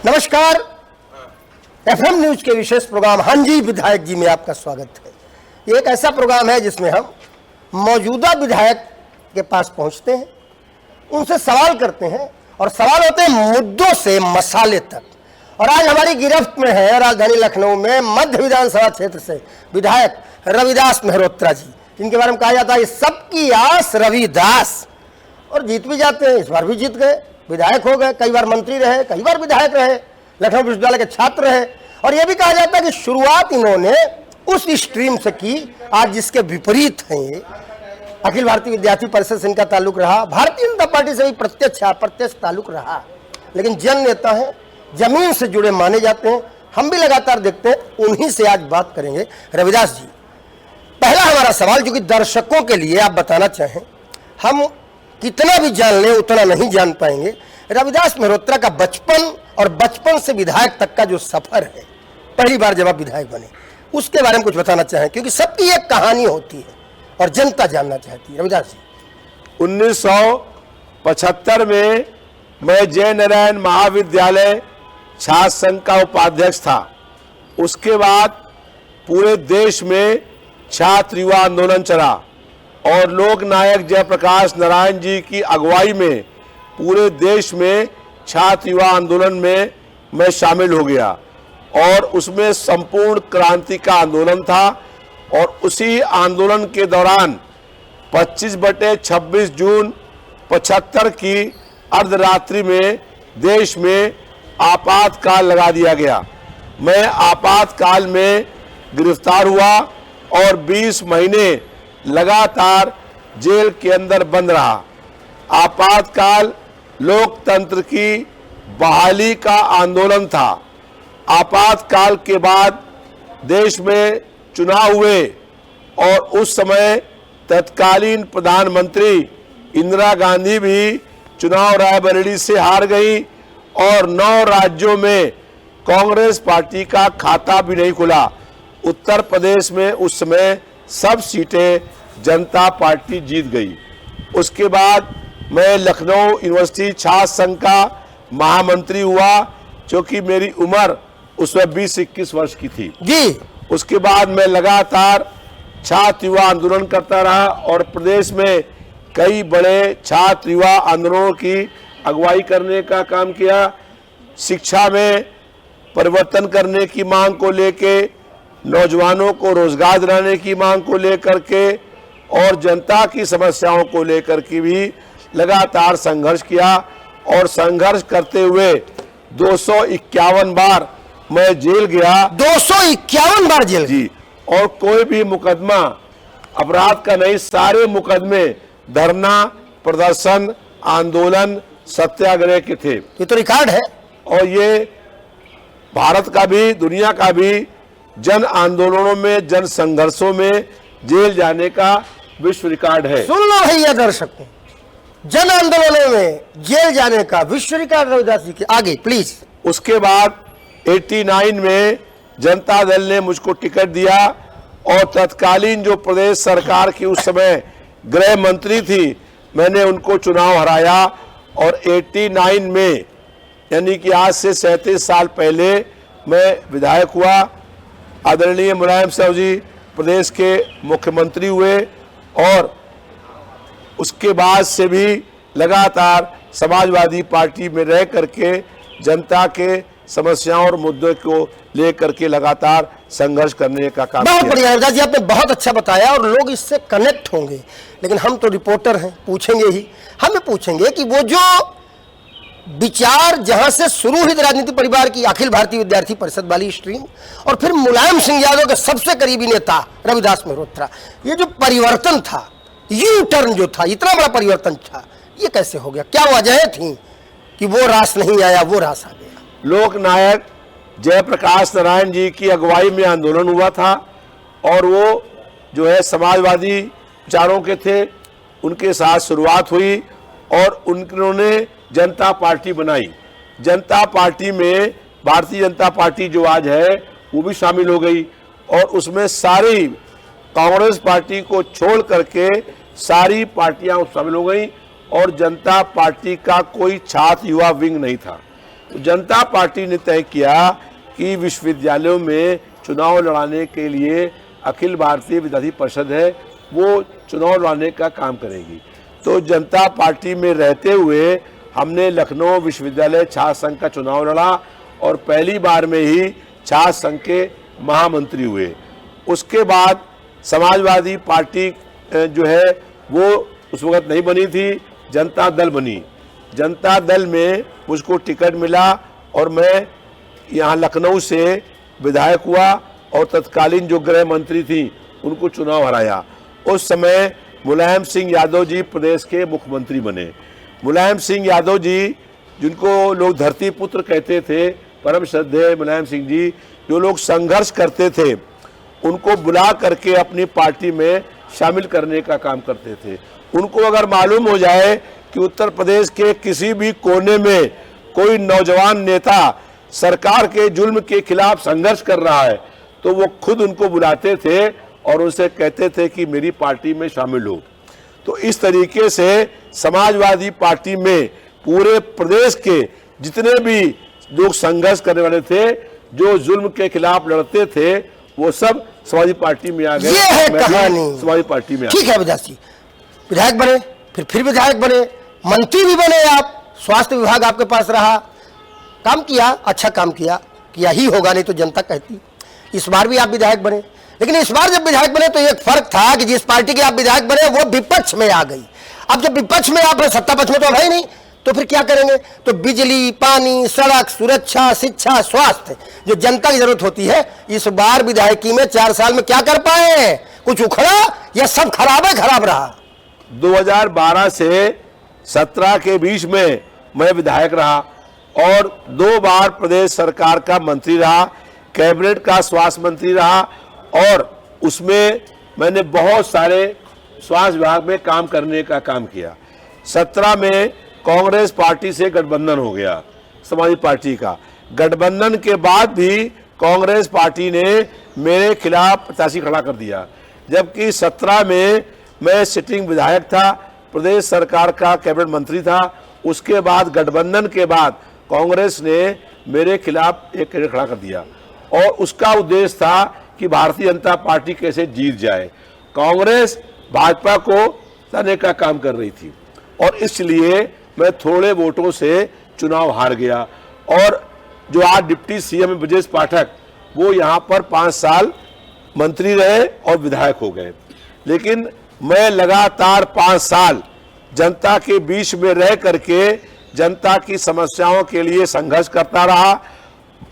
नमस्कार, FM news के विशेष programme हाँ जी विधायक जी में आपका स्वागत है। ये एक ऐसा प्रोग्राम है जिसमें हम मौजूदा विधायक के पास पहुंचते हैं, उनसे सवाल करते हैं और सवाल होते हैं मुद्दों से मसाले तक। और आज हमारी गिरफ्त में है राजधानी लखनऊ में मध्य विधानसभा क्षेत्र से विधायक रविदास मेहरोत्रा जी, जिनके बारे में कहा जाता है सबकी आस रविदास, और जीत भी जाते हैं। इस बार भी जीत गए, विधायक हो गए, कई बार मंत्री रहे, कई बार विधायक रहे, लखनऊ विश्वविद्यालय के छात्र रहे। और यह भी कहा जाता है कि शुरुआत इन्होंने उस स्ट्रीम से की आज जिसके विपरीत हैं ये। अखिल भारतीय विद्यार्थी परिषद से इनका ताल्लुक रहा, भारतीय जनता पार्टी से भी प्रत्यक्ष अप्रत्यक्ष ताल्लुक रहा, लेकिन जन नेता है, जमीन से जुड़े माने जाते हैं। हम भी लगातार देखते हैं, उन्हीं से आज बात करेंगे। रविदास जी, पहला हमारा सवाल जो कि दर्शकों के लिए आप बताना चाहें, हम कितना भी जान लें उतना नहीं जान पाएंगे। रविदास मेहरोत्रा का बचपन और बचपन से विधायक तक का जो सफर है, पहली बार जब आप विधायक बने, उसके बारे में कुछ बताना चाहें, क्योंकि सबकी एक कहानी होती है और जनता जानना चाहती है। रविदास जी, 1975 में मैं जय नारायण महाविद्यालय छात्र संघ का उपाध्यक्ष था। उसके बाद पूरे देश में छात्र युवा आंदोलन चला और लोक नायक जयप्रकाश नारायण जी की अगुवाई में पूरे देश में छात्र युवा आंदोलन में मैं शामिल हो गया और उसमें संपूर्ण क्रांति का आंदोलन था। और उसी आंदोलन के दौरान 25/26 जून 75 की अर्धरात्रि में देश में आपातकाल लगा दिया गया। मैं आपातकाल में गिरफ्तार हुआ और 20 महीने लगातार जेल के अंदर बंद रहा। आपातकाल लोकतंत्र की बहाली का आंदोलन था। आपातकाल के बाद देश में चुनाव हुए और उस समय तत्कालीन प्रधानमंत्री इंदिरा गांधी भी चुनाव रायबरेली से हार गई और 9 राज्यों में कांग्रेस पार्टी का खाता भी नहीं खुला। उत्तर प्रदेश में उस समय सब सीटें जनता पार्टी जीत गई। उसके बाद मैं लखनऊ यूनिवर्सिटी छात्र संघ का महामंत्री हुआ, क्योंकि मेरी उम्र उसमें 20-21 वर्ष की थी जी। उसके बाद मैं लगातार छात्र युवा आंदोलन करता रहा और प्रदेश में कई बड़े छात्र युवा आंदोलनों की अगुवाई करने का काम किया। शिक्षा में परिवर्तन करने की मांग को लेके, नौजवानों को रोजगार दिलाने की मांग को लेकर के और जनता की समस्याओं को लेकर के भी लगातार संघर्ष किया। और संघर्ष करते हुए 251 बार मैं जेल गया। 251 बार जेल जी। और कोई भी मुकदमा अपराध का नहीं, सारे मुकदमे धरना, प्रदर्शन, आंदोलन, सत्याग्रह के थे। ये तो रिकॉर्ड है। और ये भारत का भी दुनिया का भी जन आंदोलनों में, जन संघर्षों में जेल जाने का विश्व रिकॉर्ड है। सुन लो भैया दर्शकों, जन आंदोलनों में जेल जाने का विश्व रिकॉर्ड रविदास जी के आगे प्लीज। उसके बाद 89 में जनता दल ने मुझको टिकट दिया और तत्कालीन जो प्रदेश सरकार की उस समय गृह मंत्री थी, मैंने उनको चुनाव हराया और 89 में, यानी कि आज से 37 साल पहले मैं विधायक हुआ। आदरणीय मुलायम साहब जी प्रदेश के मुख्यमंत्री हुए और उसके बाद से भी लगातार समाजवादी पार्टी में रह करके जनता के समस्याओं और मुद्दों को लेकर के लगातार संघर्ष करने का काम बहुत बढ़िया रविदास जी, आपने बहुत अच्छा बताया और लोग इससे कनेक्ट होंगे। लेकिन हम तो रिपोर्टर हैं, पूछेंगे ही, हमें पूछेंगे कि वो जो विचार जहां से शुरू हुई राजनीति परिवार की अखिल भारतीय विद्यार्थी परिषद वाली स्ट्रीम और फिर मुलायम सिंह यादव के सबसे करीबी नेता रविदास मेहरोत्रा, ये जो परिवर्तन था, यू टर्न जो था, इतना बड़ा परिवर्तन था, ये कैसे हो गया? क्या वजह थी कि वो रास नहीं आया, वो रास आ गया? लोक नायक जयप्रकाश नारायण जी की अगुवाई में आंदोलन हुआ था और वो जो है समाजवादी विचारों के थे, उनके साथ शुरुआत हुई और उन्होंने जनता पार्टी बनाई। जनता पार्टी में भारतीय जनता पार्टी जो आज है वो भी शामिल हो गई और उसमें सारी कांग्रेस पार्टी को छोड़ करके सारी पार्टियां शामिल हो गई और जनता पार्टी का कोई छात्र युवा विंग नहीं था। तो जनता पार्टी ने तय किया कि विश्वविद्यालयों में चुनाव लड़ाने के लिए अखिल भारतीय विद्यार्थी परिषद है, वो चुनाव लड़ाने का काम करेगी। तो जनता पार्टी में रहते हुए हमने लखनऊ विश्वविद्यालय छात्र संघ का चुनाव लड़ा और पहली बार में ही छात्र संघ के महामंत्री हुए। उसके बाद समाजवादी पार्टी जो है वो उस वक्त नहीं बनी थी, जनता दल बनी। जनता दल में मुझको टिकट मिला और मैं यहाँ लखनऊ से विधायक हुआ और तत्कालीन जो गृह मंत्री थी उनको चुनाव हराया। उस समय मुलायम सिंह यादव जी प्रदेश के मुख्यमंत्री बने। मुलायम सिंह यादव जी, जिनको लोग धरती पुत्र कहते थे, परम श्रद्धेय मुलायम सिंह जी, जो लोग संघर्ष करते थे, उनको बुला करके अपनी पार्टी में शामिल करने का काम करते थे। उनको अगर मालूम हो जाए कि उत्तर प्रदेश के किसी भी कोने में कोई नौजवान नेता सरकार के जुल्म के खिलाफ संघर्ष कर रहा है तो वो खुद उनको बुलाते थे और उनसे कहते थे कि मेरी पार्टी में शामिल हो। तो इस तरीके से समाजवादी पार्टी में पूरे प्रदेश के जितने भी लोग संघर्ष करने वाले थे, जो जुल्म के खिलाफ लड़ते थे, वो सब समाजवादी पार्टी में आ गए। ये है कहानी समाजवादी पार्टी में। ठीक है विधायक जी, विधायक बने, फिर विधायक बने, मंत्री भी बने आप, स्वास्थ्य विभाग आपके पास रहा, काम किया, अच्छा काम किया ही होगा, नहीं तो जनता कहती। इस बार भी आप विधायक बने, लेकिन इस बार जब विधायक बने तो एक फर्क था कि जिस पार्टी के आप विधायक बने वो विपक्ष में आ गई। अब जब विपक्ष में आप सत्ता पक्ष में तो है ही नहीं, तो फिर क्या करेंगे? तो बिजली, पानी, सड़क, सुरक्षा, शिक्षा, स्वास्थ्य जो जनता की जरूरत होती है, इस बार विधायकी में 4 साल में क्या कर पाए? कुछ उखड़ा या सब खराब रहा? 2012 से 17 के बीच में मैं विधायक रहा और 2 बार प्रदेश सरकार का मंत्री रहा, कैबिनेट का स्वास्थ्य मंत्री रहा और उसमें मैंने बहुत सारे स्वास्थ्य विभाग में काम करने का काम किया। 17 में कांग्रेस पार्टी से गठबंधन हो गया, समाजवादी पार्टी का। गठबंधन के बाद भी कांग्रेस पार्टी ने मेरे खिलाफ प्रत्याशी खड़ा कर दिया, जबकि 17 में मैं सिटिंग विधायक था, प्रदेश सरकार का कैबिनेट मंत्री था। उसके बाद गठबंधन के बाद कांग्रेस ने मेरे खिलाफ एक कैंडिडेट खड़ा कर दिया और उसका उद्देश्य था कि भारतीय जनता पार्टी कैसे जीत जाए। कांग्रेस भाजपा को हटाने का काम कर रही थी और इसलिए मैं थोड़े वोटों से चुनाव हार गया। और जो आज डिप्टी सीएम ब्रजेश पाठक, वो यहाँ पर 5 साल मंत्री रहे और विधायक हो गए। लेकिन मैं लगातार 5 साल जनता के बीच में रह करके जनता की समस्याओं के लिए संघर्ष करता रहा।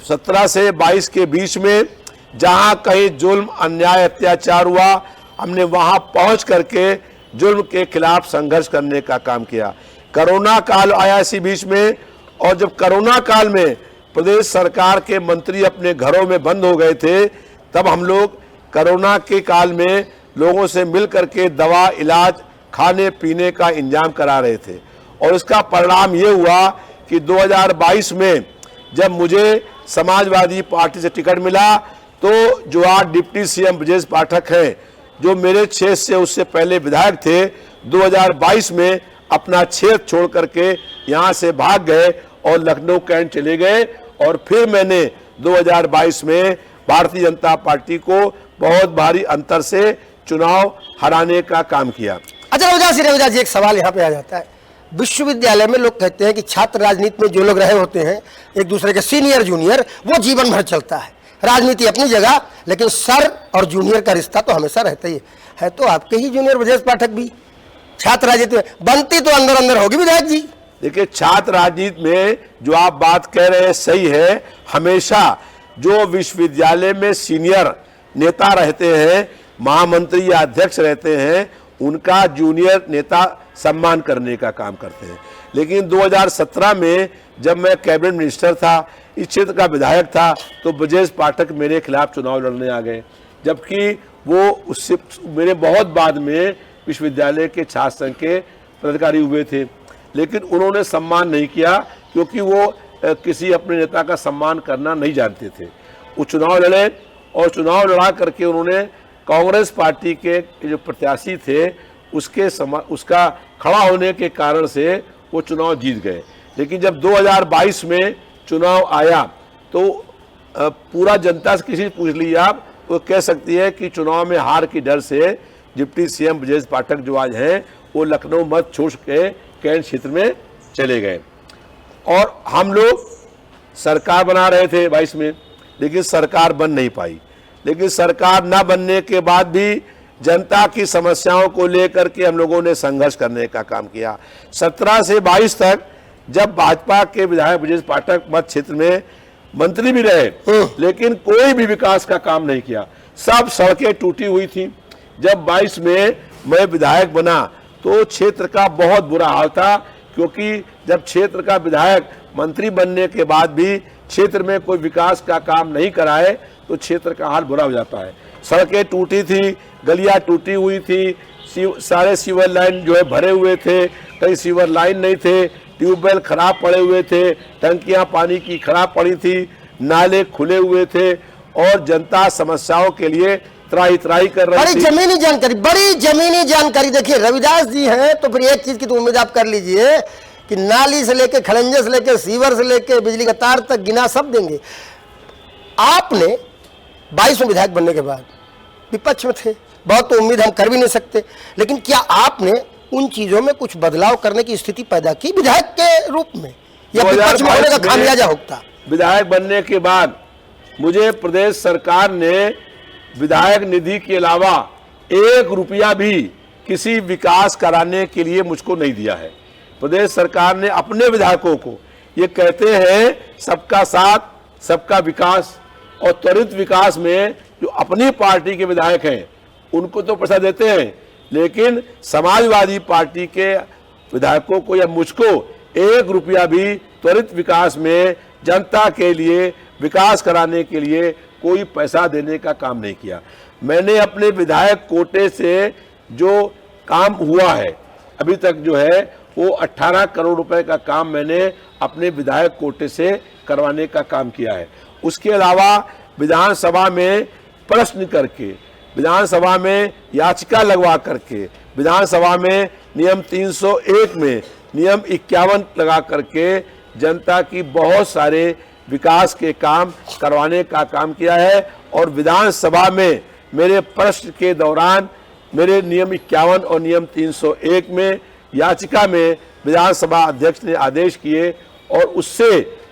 17 से 22 के बीच में जहां कहीं जुल्म, अन्याय, अत्याचार हुआ, हमने वहां पहुंच करके जुल्म के खिलाफ संघर्ष करने का काम किया। कोरोना काल आया इसी बीच में, और जब कोरोना काल में प्रदेश सरकार के मंत्री अपने घरों में बंद हो गए थे, तब हम लोग कोरोना के काल में लोगों से मिल करके दवा, इलाज, खाने पीने का इंतजाम करा रहे थे। और इसका परिणाम ये हुआ कि 2022 में जब मुझे समाजवादी पार्टी से टिकट मिला, तो जो आज डिप्टी सीएम ब्रजेश पाठक हैं, जो मेरे क्षेत्र से उससे पहले विधायक थे, 2022 में अपना क्षेत्र छोड़ करके यहाँ से भाग गए और लखनऊ कैंट चले गए। और फिर मैंने 2022 में भारतीय जनता पार्टी को बहुत भारी अंतर से चुनाव हराने का काम किया। अच्छा रविदास जी, एक सवाल यहाँ पे आ जाता है। विश्वविद्यालय में लोग कहते हैं कि छात्र राजनीति में जो लोग रहे होते हैं, एक दूसरे के सीनियर जूनियर, वो जीवन भर चलता है। राजनीति अपनी जगह, लेकिन सर और जूनियर का रिश्ता तो हमेशा रहता ही है। तो आपके ही जूनियर ब्रजेश पाठक भी छात्र राजनीति में बनती तो अंदर अंदर होगी विधायक जी। देखिए, छात्र राजनीति में जो आप बात कह रहे हैं सही है। हमेशा जो विश्वविद्यालय में सीनियर नेता रहते हैं, महामंत्री या अध्यक्ष रहते हैं, उनका जूनियर नेता सम्मान करने का काम करते हैं। लेकिन 2017 में जब मैं कैबिनेट मिनिस्टर था, इस क्षेत्र का विधायक था, तो ब्रजेश पाठक मेरे खिलाफ चुनाव लड़ने आ गए, जबकि वो उससे मेरे बहुत बाद में विश्वविद्यालय के छात्र संघ के पदाधिकारी हुए थे। लेकिन उन्होंने सम्मान नहीं किया, क्योंकि वो किसी अपने नेता का सम्मान करना नहीं जानते थे। वो चुनाव लड़े और चुनाव लड़ा करके उन्होंने कांग्रेस पार्टी के जो प्रत्याशी थे उसका खड़ा होने के कारण से वो चुनाव जीत गए। लेकिन जब 2022 में चुनाव आया तो पूरा जनता से किसी से पूछ लीजिए आप, वो कह सकती है कि चुनाव में हार की डर से डिप्टी सीएम ब्रजेश पाठक जो आज हैं वो लखनऊ मत छोड़ के कैंट क्षेत्र में चले गए। और हम लोग सरकार बना रहे थे 22 में, लेकिन सरकार बन नहीं पाई। लेकिन सरकार ना बनने के बाद भी जनता की समस्याओं को लेकर के हम लोगों ने संघर्ष करने का काम किया। 17 से 22 तक जब भाजपा के विधायक ब्रजेश पाठक मत क्षेत्र में मंत्री भी रहे, लेकिन कोई भी विकास का काम नहीं किया। सब सड़कें टूटी हुई थी। जब 22 में मैं विधायक बना तो क्षेत्र का बहुत बुरा हाल था, क्योंकि जब क्षेत्र का विधायक मंत्री बनने के बाद भी क्षेत्र में कोई विकास का काम नहीं कराए तो क्षेत्र का हाल बुरा हो जाता है। सड़कें टूटी थी, गलियां टूटी हुई थी, सारे सीवर लाइन जो है भरे हुए थे, कई सीवर लाइन नहीं थे, ट्यूबवेल खराब पड़े हुए थे, टंकियां पानी की खराब पड़ी थी, नाले खुले हुए थे और जनता समस्याओं के लिए त्राही त्राही कर रही थी। बड़ी जमीनी जानकारी देखिए रविदास जी हैं, तो फिर एक चीज की तो उम्मीद आप कर लीजिए कि नाली से लेके खड़ंजे से लेके सीवर से लेके बिजली का तार तक गिना सब देंगे। आपने 22 में विधायक बनने के बाद विपक्ष में थे, बहुत तो उम्मीद हम कर भी नहीं सकते, लेकिन क्या आपने उन चीजों में कुछ बदलाव करने की स्थिति पैदा की विधायक के रूप में, या विपक्ष में होने का खामियाजा होता? विधायक बनने के बाद मुझे प्रदेश सरकार ने विधायक निधि के अलावा 1 रुपया भी किसी विकास कराने के लिए मुझको नहीं दिया है। प्रदेश सरकार ने अपने विधायकों को, ये कहते हैं सबका साथ सबका विकास और त्वरित विकास में जो अपनी पार्टी के विधायक हैं उनको तो पैसा देते हैं, लेकिन समाजवादी पार्टी के विधायकों को या मुझको 1 रुपया भी त्वरित विकास में जनता के लिए विकास कराने के लिए कोई पैसा देने का काम नहीं किया। मैंने अपने विधायक कोटे से जो काम हुआ है अभी तक जो है वो 18 करोड़ रुपए का काम मैंने अपने विधायक कोटे से करवाने का काम किया है। उसके अलावा विधानसभा में प्रश्न करके, विधानसभा में याचिका लगवा करके, विधानसभा में नियम 301 में नियम 51 लगा करके जनता की बहुत सारे विकास के काम करवाने का काम किया है। और विधानसभा में मेरे प्रश्न के दौरान मेरे नियम 51 और नियम 301 में याचिका में विधानसभा अध्यक्ष ने आदेश किए और उससे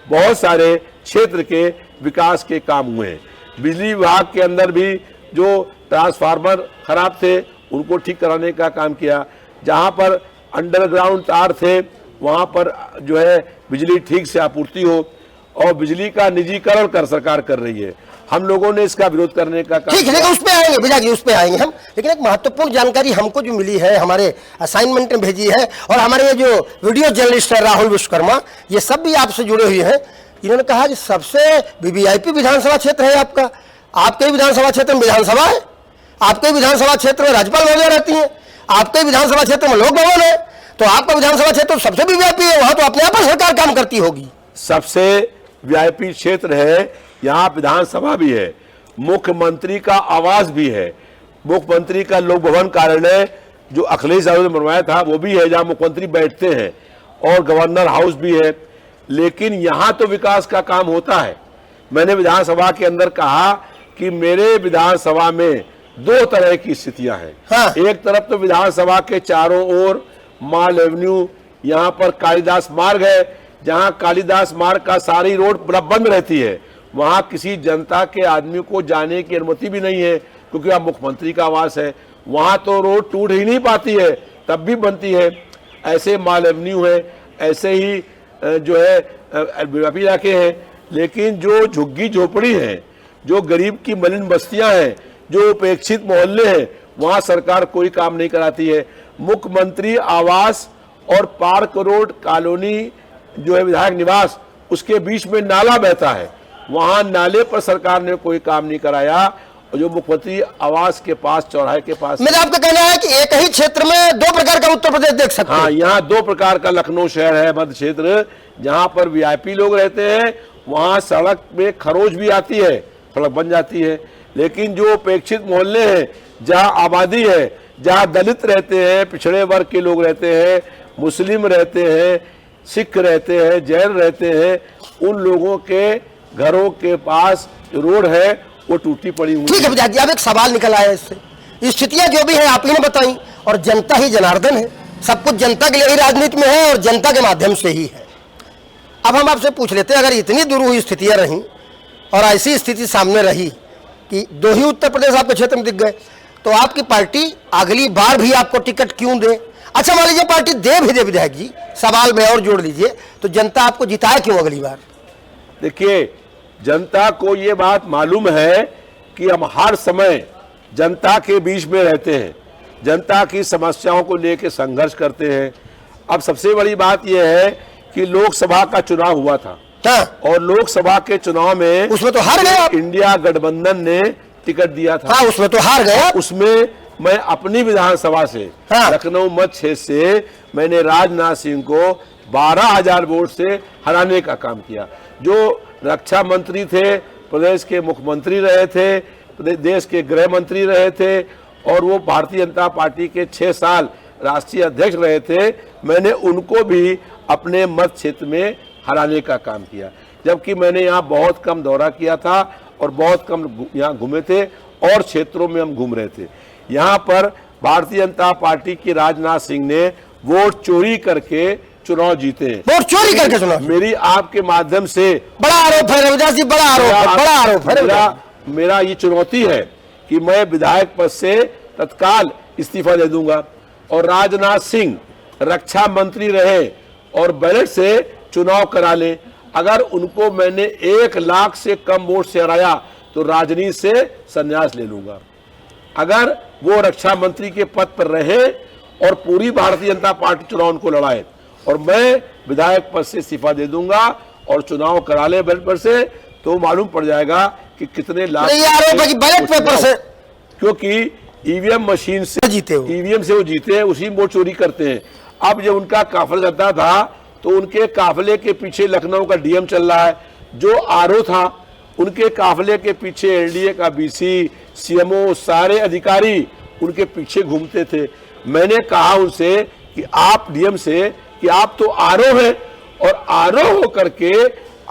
बहुत सारे क्षेत्र के विकास के काम हुए हैं। बिजली विभाग के अंदर भी जो ट्रांसफार्मर खराब थे उनको ठीक कराने का काम किया। जहां पर अंडरग्राउंड तार थे वहां पर जो है बिजली ठीक से आपूर्ति हो, और बिजली का निजीकरण कर सरकार कर रही है। हम लोगों ने इसका विरोध करने का काम ठीक है, लेकिन उस पे आएंगे भैया जी, उस पे आएंगे हम। लेकिन एक महत्वपूर्ण जानकारी हमको जो मिली है, हमारे असाइनमेंट में भेजी है, और हमारे ये जो वीडियो जर्नलिस्ट है राहुल विश्वकर्मा, ये सब भी आपसे जुड़े हुए हैं। इन्होंने कहा कि सबसे वीवीआईपी विधानसभा क्षेत्र है आपका, आपके विधानसभा क्षेत्र में विधानसभा है, आपके विधानसभा क्षेत्र में राज्यपाल महोदय रहती है, आपके विधानसभा क्षेत्र में लोक भवन है, तो आपका विधानसभा क्षेत्र सबसे वीवीआईपी है, वहां तो अपने आप सरकार काम करती होगी। सबसे वीआईपी क्षेत्र है, यहाँ विधानसभा भी है, मुख्यमंत्री का आवास भी है, मुख्यमंत्री का लोक भवन कार्यालय जो अखिलेश यादव ने बनवाया था वो भी है, जहाँ मुख्यमंत्री बैठते हैं, और गवर्नर हाउस भी है। लेकिन यहाँ तो विकास का काम होता है। मैंने विधानसभा के अंदर कहा कि मेरे विधानसभा में 2 तरह की स्थितियां हैं। हाँ। एक तरफ तो विधानसभा के चारों ओर माल एवेन्यू, यहाँ पर कालिदास मार्ग है, जहाँ कालिदास मार्ग का सारी रोड बंद रहती है, वहाँ किसी जनता के आदमी को जाने की अनुमति भी नहीं है, क्योंकि वहाँ मुख्यमंत्री का आवास है। वहाँ तो रोड टूट ही नहीं पाती है, तब भी बनती है। ऐसे माल एवेन्यू है, ऐसे ही जो है व्यापी इलाके हैं। लेकिन जो झुग्गी झोपड़ी है, जो गरीब की मलिन बस्तियां हैं, जो उपेक्षित मोहल्ले हैं, वहाँ सरकार कोई काम नहीं कराती है। मुख्यमंत्री आवास और पार्क रोड कॉलोनी जो है विधायक निवास, उसके बीच में नाला बहता है, वहाँ नाले पर सरकार ने कोई काम नहीं कराया। और जो मुख्यमंत्री आवास के पास, चौराहे के पास, मेरा आपका कहना है कि एक ही क्षेत्र में 2 प्रकार का उत्तर प्रदेश देख सकते हैं। हाँ, यहाँ 2 प्रकार का लखनऊ शहर है, मध्य क्षेत्र, जहाँ पर वीआईपी लोग रहते हैं, वहाँ सड़क में खरोच भी आती है, सड़क बन जाती है। लेकिन जो उपेक्षित मोहल्ले हैं, जहाँ आबादी है, जहाँ दलित रहते हैं, पिछड़े वर्ग के लोग रहते हैं, मुस्लिम रहते हैं, सिख रहते हैं, जैन रहते हैं, उन लोगों के घरों के पास रोड है वो टूटी पड़ी हुई ठीक है विधायक जी, अब एक सवाल निकल आया इससे। स्थितियां जो भी है आप ही ने बताई, और जनता ही जनार्दन है, सब कुछ जनता के लिए ही राजनीति में है और जनता के माध्यम से ही है। अब हम आपसे पूछ लेते हैं, अगर इतनी दुरूह स्थितियां रहीं और ऐसी स्थिति सामने रही कि 2 ही उत्तर प्रदेश आपके क्षेत्र में दिख गए, तो आपकी पार्टी अगली बार भी आपको टिकट क्यों दे? अच्छा मान लीजिए पार्टी दे भी दे विधायक जी, सवाल में और जोड़ लीजिए, तो जनता आपको जिताए क्यों अगली बार? देखिए, जनता को ये बात मालूम है कि हम हर समय जनता के बीच में रहते हैं, जनता की समस्याओं को लेकर संघर्ष करते हैं। अब सबसे बड़ी बात यह है कि लोकसभा का चुनाव हुआ था, और लोकसभा के चुनाव में उसमें तो हार गए आप। इंडिया गठबंधन ने टिकट दिया था। हाँ, उसमें तो हार गए आप। उसमें मैं अपनी विधानसभा से, लखनऊ मध्य क्षेत्र से, मैंने राजनाथ सिंह को 12,000 वोट से हराने का काम किया। जो रक्षा मंत्री थे, प्रदेश के मुख्यमंत्री रहे थे, देश के गृह मंत्री रहे थे, और वो भारतीय जनता पार्टी के 6 साल राष्ट्रीय अध्यक्ष रहे थे, मैंने उनको भी अपने मध्य क्षेत्र में हराने का काम किया। जबकि मैंने यहाँ बहुत कम दौरा किया था और बहुत कम यहाँ घूमे थे, और क्षेत्रों में हम घूम रहे थे। यहाँ पर भारतीय जनता पार्टी के राजनाथ सिंह ने वोट चोरी करके चुनाव जीते हैं। वोट चोरी करके चुनाव? मेरी आपके माध्यम से बड़ा आरोप है रविदास जी, बड़ा आरोप है। मेरा ये चुनौती है कि मैं विधायक पद से तत्काल इस्तीफा दे दूंगा, और राजनाथ सिंह रक्षा मंत्री रहे और बैलेट से चुनाव करा ले। अगर उनको मैंने 1 लाख से कम वोट से हराया तो राजनीति से संन्यास ले लूंगा। अगर वो रक्षा मंत्री के पद पर रहे और पूरी भारतीय जनता पार्टी चुनाव उनको लड़ाए, और मैं विधायक पद से इस्तीफा दे दूंगा और चुनाव करा ले बैलेट पेपर से, तो मालूम पड़ जाएगा कि कितने लाख बैलेट पेपर से, क्योंकि ईवीएम मशीन से जीते, ईवीएम से वो जीते हैं, उसी में वोट चोरी करते हैं। अब जब उनका काफिला जाता था तो उनके काफिले के पीछे लखनऊ का डीएम चल रहा है, जो आरओ था उनके काफिले के पीछे एलडीए का बीसी, सीएमओ, सारे अधिकारी उनके पीछे घूमते थे। मैंने कहा उनसे कि आप डीएम से कि आप तो आरओ हैं, और आरओ होकर के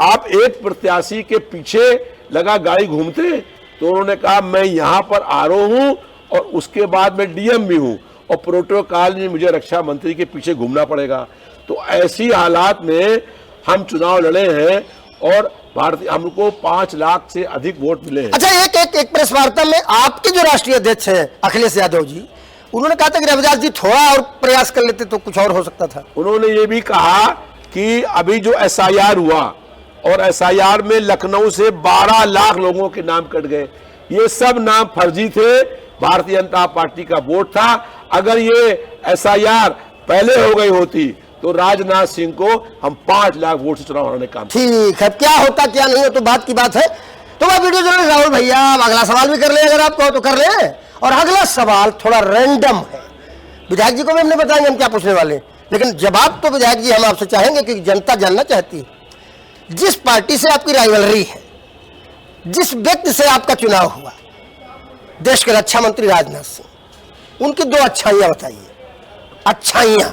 आप एक प्रत्याशी के पीछे लगा गाड़ी घूमते हैं। तो उन्होंने कहा मैं यहाँ पर आरओ हूँ और उसके बाद मैं डीएम भी हूँ, और प्रोटोकॉल में मुझे रक्षा मंत्री के पीछे घूमना पड़ेगा। तो ऐसी हालात में हम चुनाव लड़े हैं और भारतीय हमको 5 लाख से अधिक वोट मिले हैं। अच्छा, एक प्रेस वार्ता में आपके जो राष्ट्रीय अध्यक्ष हैं अखिलेश यादव जी, उन्होंने कहा था कि रविदास जी थोड़ा और प्रयास कर लेते तो कुछ और हो सकता था। उन्होंने ये भी कहा कि अभी जो एसआईआर हुआ, और एसआईआर में लखनऊ से 12 लाख लोगों के नाम कट गए, ये सब नाम फर्जी थे, भारतीय जनता पार्टी का वोट था। अगर ये एसआईआर पहले हो गई होती तो राजनाथ सिंह को हम 5 लाख वोट से चुनाव हराने का काम। ठीक है, क्या होता क्या नहीं हो तो बात की बात है। तो मैं वीडियो जरूर राहुल भैया अगला सवाल भी कर ले, अगर आप कहो तो कर ले। और अगला सवाल थोड़ा रैंडम है, विधायक जी को भी हमने बताएंगे हम क्या पूछने वाले, लेकिन जवाब तो विधायक जी हम आपसे चाहेंगे कि जनता जानना चाहती है। जिस पार्टी से आपकी राइवलरी है, जिस व्यक्ति से आपका चुनाव हुआ, देश के रक्षा मंत्री राजनाथ सिंह, उनकी 2 अच्छाइयां बताइए। अच्छाइयां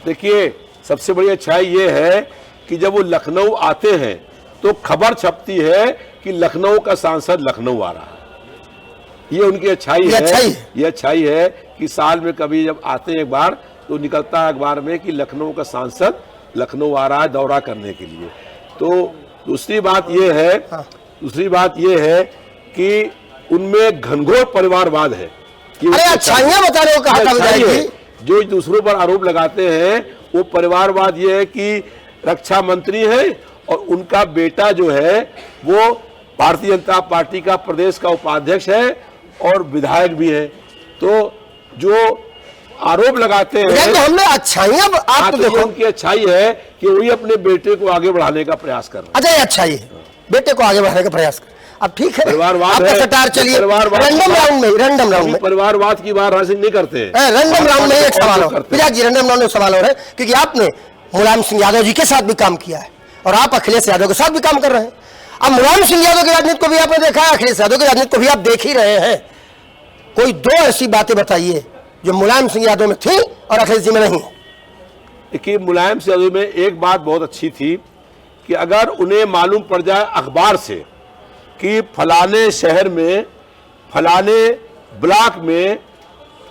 देखिए, सबसे बड़ी अच्छाई ये है कि जब वो लखनऊ आते हैं तो खबर छपती है कि लखनऊ का सांसद लखनऊ आ रहा है। ये उनकी अच्छाई है। ये अच्छाई है कि साल में कभी जब आते हैं एक बार तो निकलता है अखबार में कि लखनऊ का सांसद लखनऊ आ रहा है दौरा करने के लिए। तो दूसरी बात ये है कि उनमें घनघोर परिवारवाद है। अरे अच्छाइयां बता रहे हो, कहा था विधायक जी। जो दूसरों पर आरोप लगाते हैं वो परिवारवाद ये है कि रक्षा मंत्री है और उनका बेटा जो है वो भारतीय जनता पार्टी का प्रदेश का उपाध्यक्ष है और विधायक भी है। तो जो आरोप लगाते हैं, तो हमने अच्छाइयां आप तो देखो, उनकी अच्छाई है कि वही अपने बेटे को आगे बढ़ाने का प्रयास कर रहे हैं। अच्छा, ये अच्छाई है, बेटे को आगे बढ़ाने का प्रयास कर। अब ठीक है, परिवारवाद है, सटार चलिए रैंडम राउंड में परिवारवाद की बात राजनीति नहीं करते। रैंडम राउंड में एक सवाल हो विधायक जी, रैंडम राउंड में सवाल हो रहा है क्योंकि आपने मुलायम सिंह यादव जी के साथ भी काम किया है और आप अखिलेश यादव के साथ भी काम कर रहे हैं। अब मुलायम सिंह यादव की राजनीति को भी आपने देखा है, अखिलेश यादव की राजनीति को भी आप देख ही रहे हैं। कोई 2 ऐसी बातें बताइए जो मुलायम सिंह यादव में थी और अखिलेश जी में नहीं। कि मुलायम सिंह यादव में एक बात बहुत अच्छी थी कि अगर उन्हें मालूम पड़ जाए अखबार से कि फलाने शहर में, फलाने ब्लॉक में,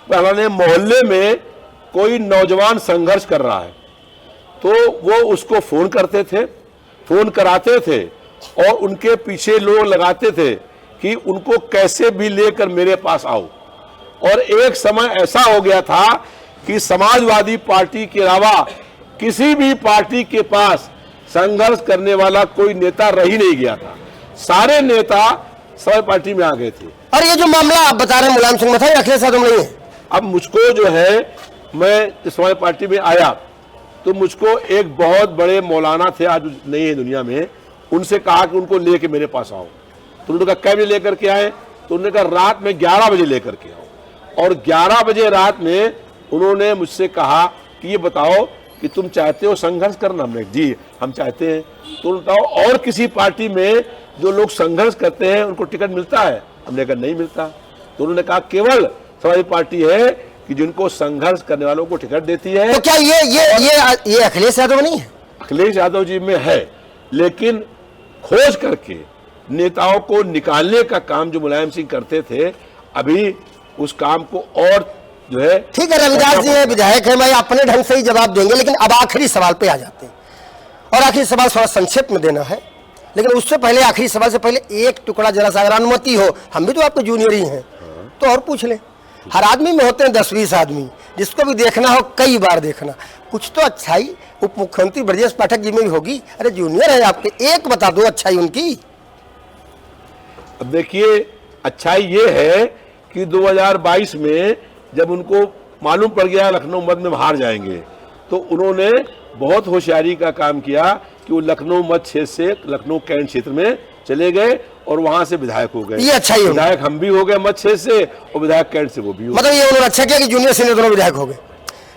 फलाने मोहल्ले में कोई नौजवान संघर्ष कर रहा है, तो वो उसको फोन करते थे, फोन कराते थे और उनके पीछे लोग लगाते थे कि उनको कैसे भी लेकर मेरे पास आओ। और एक समय ऐसा हो गया था कि समाजवादी पार्टी के अलावा किसी भी पार्टी के पास संघर्ष करने वाला कोई नेता रह ही नहीं गया था, सारे नेता समाज पार्टी में आ गए थे। और ये जो मामला आप बता रहे हैं मुलायम सिंह मथाई, अखिलेश यादव नहीं है। अब मुझको जो है, मैं समाज पार्टी में आया तो मुझको एक बहुत बड़े मौलाना थे, आज नहीं है दुनिया में, उनसे कहा कि उनको लेके मेरे पास आओ। तो उन्होंने कहा कै बजे लेकर के आए? तो उन्होंने कहा रात में 11 बजे लेकर के आओ। और 11 बजे रात में उन्होंने मुझसे कहा कि ये बताओ कि तुम चाहते हो संघर्ष करना? हमने जी हम चाहते हैं। तो बताओ और किसी पार्टी में जो लोग संघर्ष करते हैं उनको टिकट मिलता है? हमने कहा नहीं मिलता। तो उन्होंने कहा केवल समाजवादी पार्टी है कि जिनको संघर्ष करने वालों को टिकट देती है। तो क्या ये अखिलेश यादव नहीं है? अखिलेश यादव जी में है, लेकिन खोज करके नेताओं को निकालने का काम जो मुलायम सिंह करते थे, अभी उस काम को और जो है। ठीक है, रविदास जी विधायक है, मैं अपने ढंग से ही जवाब देंगे, लेकिन अब आखिरी सवाल पे आ जाते हैं। और आखिरी सवाल थोड़ा संक्षेप में देना है, लेकिन उससे पहले, आखिरी सवाल से पहले एक टुकड़ा जरा सा अगर अनुमति हो, हम भी तो आपके जूनियर ही हैं, तो और पूछ लें। हर आदमी में होते हैं 10-20 आदमी, जिसको भी देखना हो कई बार देखना। कुछ तो अच्छाई उप मुख्यमंत्री ब्रजेश पाठक जी में भी होगी। अरे जूनियर है आपके, एक बता दो अच्छाई उनकी। अब देखिए, अच्छाई ये है कि 2022 में जब उनको मालूम पड़ गया लखनऊ मध्य में हार जाएंगे, तो उन्होंने बहुत होशियारी का काम किया कि वो लखनऊ मध्य क्षेत्र से लखनऊ कैंट क्षेत्र में चले गए और वहां से विधायक हो गए। ये अच्छा ही, विधायक हम भी हो गए मध्य क्षेत्र से और विधायक कैंट से वो भी हो गए। मतलब ये उन्होंने अच्छा किया कि जूनियर सीनियर दोनों विधायक हो गए।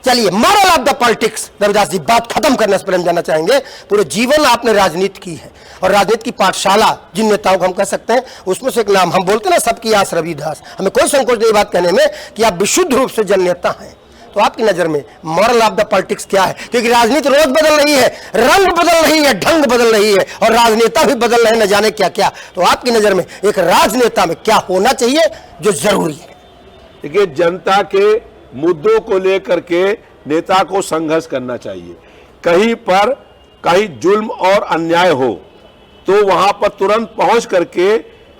चलिए, moral of the politics, Ravidas ji बात खत्म करने से पहले हम जानना चाहेंगे, पूरे जीवन आपने राजनीति की है और राजनीति की पाठशाला जिन नेताओं को हम कह सकते हैं, उसमें से एक नाम हम बोलते हैं ना, सबकी आस रविदास। हमें कोई संकोच नहीं बात कहने में कि आप विशुद्ध रूप से जननेता हैं। तो आपकी नजर में मॉरल ऑफ द पॉलिटिक्स क्या है? क्योंकि राजनीति रोज बदल रही है, रंग बदल रही है, ढंग बदल रही है और राजनेता भी बदल रहे हैं, न जाने क्या क्या। तो आपकी नजर में एक राजनेता में क्या होना चाहिए जो जरूरी है? देखिए, जनता के मुद्दों को लेकर के नेता को संघर्ष करना चाहिए। कहीं पर कहीं जुल्म और अन्याय हो तो वहां पर तुरंत पहुंच करके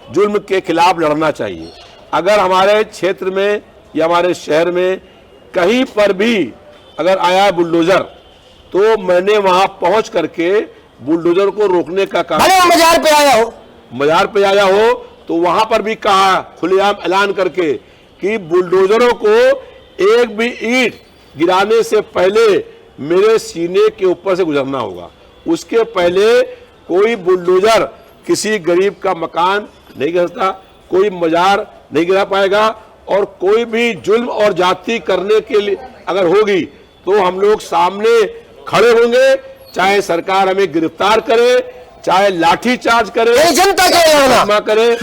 जुल्म के खिलाफ लड़ना चाहिए। अगर हमारे क्षेत्र में या हमारे शहर में कहीं पर भी अगर आया बुलडोजर, तो मैंने वहां पहुंच करके बुलडोजर को रोकने का काम। मजार पे आया हो तो वहां पर भी कहा, खुलेआम ऐलान करके, कि बुलडोजरों को एक भी ईंट गिराने से पहले मेरे सीने के ऊपर से गुजरना होगा। उसके पहले कोई बुलडोजर किसी गरीब का मकान नहीं गिरता, कोई मजार नहीं गिरा पाएगा। और कोई भी जुल्म और जाति करने के लिए अगर होगी तो हम लोग सामने खड़े होंगे, चाहे सरकार हमें गिरफ्तार करे, चाहे लाठी चार्ज करे, जनता करे।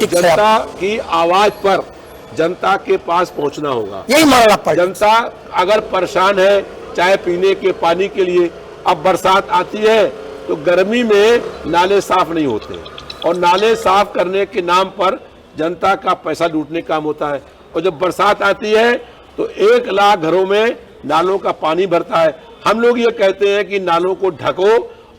जनता की आवाज पर जनता के पास पहुंचना होगा। यही मामला। जनता अगर परेशान है, चाहे पीने के पानी के लिए, अब बरसात आती है तो गर्मी में नाले साफ नहीं होते और नाले साफ करने के नाम पर जनता का पैसा लूटने का काम होता है। और जब बरसात आती है तो 1 लाख घरों में नालों का पानी भरता है। हम लोग ये कहते हैं कि नालों को ढको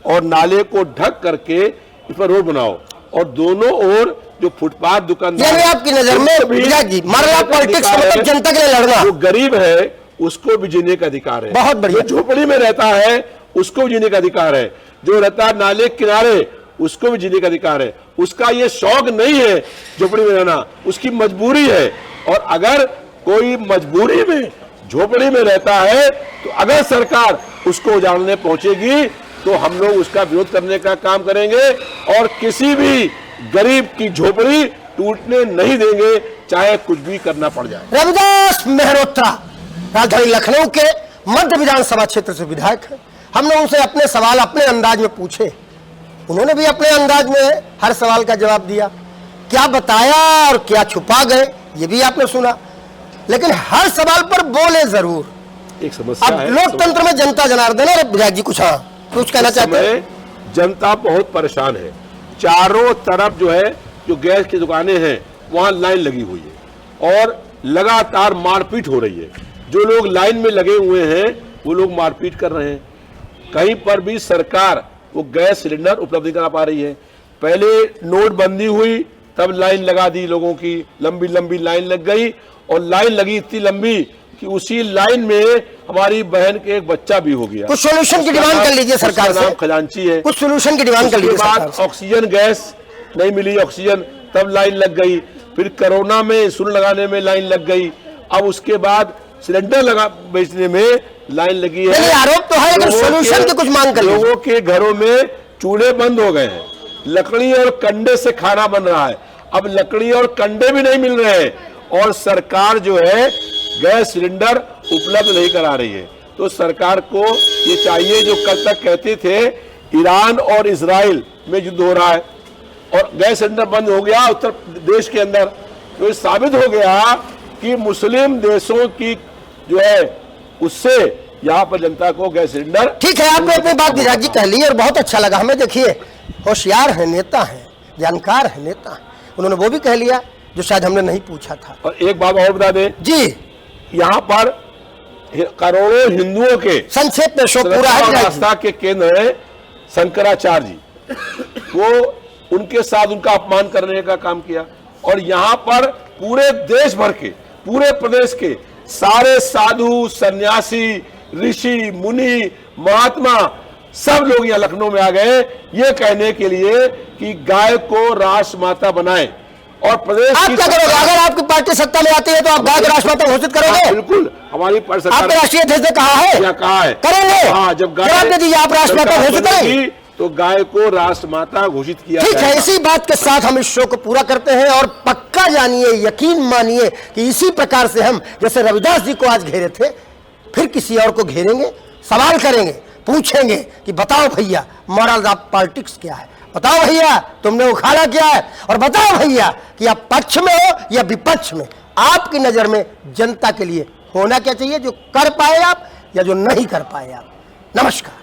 और नाले को ढक करके इस पर रोड बनाओ, और दोनों ओर जो फुटपाथ दुकानदार, आपकी नजर में पॉलिटिक्स मतलब जनता के लिए लड़ना, जो गरीब है उसको भी जीने का अधिकार है। बहुत बढ़िया। जो झोपड़ी में रहता है उसको भी जीने का अधिकार है, जो रहता है नाले किनारे उसको भी जीने का अधिकार है। उसका ये शौक नहीं है झोपड़ी में रहना, उसकी मजबूरी है। और अगर कोई मजबूरी में झोपड़ी में रहता है तो अगर सरकार उसको उजाड़ने पहुंचेगी तो हम लोग उसका विरोध करने का काम करेंगे और किसी भी गरीब की झोपड़ी टूटने नहीं देंगे, चाहे कुछ भी करना पड़ जाए। रविदास मेहरोत्रा राजधानी लखनऊ के मध्य विधानसभा क्षेत्र से विधायक है। हमने उनसे अपने सवाल अपने अंदाज में पूछे, उन्होंने भी अपने अंदाज में हर सवाल का जवाब दिया। क्या बताया और क्या छुपा गए ये भी आपने सुना, लेकिन हर सवाल पर बोले जरूर। एक समस्या अब है। लोकतंत्र में जनता जनार्दन है। विधायक जी कुछ कुछ कहना चाहते हैं? जनता बहुत परेशान है। चारों तरफ जो है, जो गैस की दुकानें हैं वहां लाइन लगी हुई है और लगातार मारपीट हो रही है। जो लोग लाइन में लगे हुए हैं वो लोग मारपीट कर रहे हैं। कहीं पर भी सरकार वो गैस सिलेंडर उपलब्ध नहीं करा पा रही है। पहले नोटबंदी हुई तब लाइन लगा दी, लोगों की लंबी लंबी लाइन लग गई और लाइन लगी इतनी लंबी कि उसी लाइन में हमारी बहन के एक बच्चा भी हो गया। कुछ सोल्यूशन की डिमांड कर लीजिए सरकार से। नाम खजांची है। कुछ सोल्यूशन की डिमांड कर लीजिए उसके बाद सरकार से। ऑक्सीजन गैस नहीं मिली, ऑक्सीजन, तब लाइन लग गई। फिर कोरोना में इंसुलिन लगाने में लाइन लग गई। अब उसके बाद सिलेंडर लगा बेचने में लाइन लगी है। आरोप तो है, लेकिन सोल्यूशन की कुछ मांग कर लीजिए। लोगों के घरों में चूल्हे बंद हो गए हैं, लकड़ी और कंडे से खाना बन रहा है। अब लकड़ी और कंडे भी नहीं मिल रहे हैं और सरकार जो है गैस सिलेंडर उपलब्ध नहीं करा रही है। तो सरकार को ये चाहिए, जो कल तक कहते थे ईरान और इजराइल में युद्ध हो रहा है और गैस सिलेंडर बंद हो गया उत्तर प्रदेश के अंदर, तो ये साबित हो गया कि मुस्लिम देशों की जो है उससे यहाँ पर जनता को गैस सिलेंडर। ठीक है, आपने अपनी बात विधायक जी कह ली और बहुत अच्छा लगा हमें। देखिए होशियार है, नेता है, जानकार है, नेता है। उन्होंने वो भी कह लिया जो शायद हमने नहीं पूछा था। और एक बात और बता दें जी, यहाँ पर करोड़ों हिंदुओं के संक्षेप में शो पूरा है विधायक जी। आस्था के केंद्र है शंकराचार्य जी, वो उनके साथ उनका अपमान करने का काम किया और यहाँ पर पूरे देश भर के, पूरे प्रदेश के सारे साधु, सन्यासी, ऋषि, मुनि, महात्मा सब लोग यहाँ लखनऊ में आ गए ये कहने के लिए कि गाय को राष्ट्रमाता बनाएं। और प्रदेश आप क्या करोगे अगर आपकी पार्टी सत्ता में आती है? तो आप गाय को राष्ट्रमाता घोषित करोगे? बिल्कुल, हमारी पार्टी आपके राष्ट्रीय अध्यक्ष ने कहा है, क्या कहा है, करेंगे। हाँ, जब जवाब दे दीजिए, आप राष्ट्रमाता घोषित करेंगे तो गाय को राष्ट्रमाता घोषित किया ठीक है। जाएगा। इसी बात के साथ हम इस शो को पूरा करते हैं और पक्का जानिए, यकीन मानिए कि इसी प्रकार से हम जैसे रविदास जी को आज घेरे थे फिर किसी और को घेरेंगे, सवाल करेंगे, पूछेंगे कि बताओ भैया मॉरल ऑफ पॉलिटिक्स क्या है, बताओ भैया तुमने उखाड़ा क्या है, और बताओ भैया कि आप पक्ष में हो या विपक्ष में, आपकी नजर में जनता के लिए होना क्या चाहिए, जो कर पाए आप या जो नहीं कर पाए आप। नमस्कार।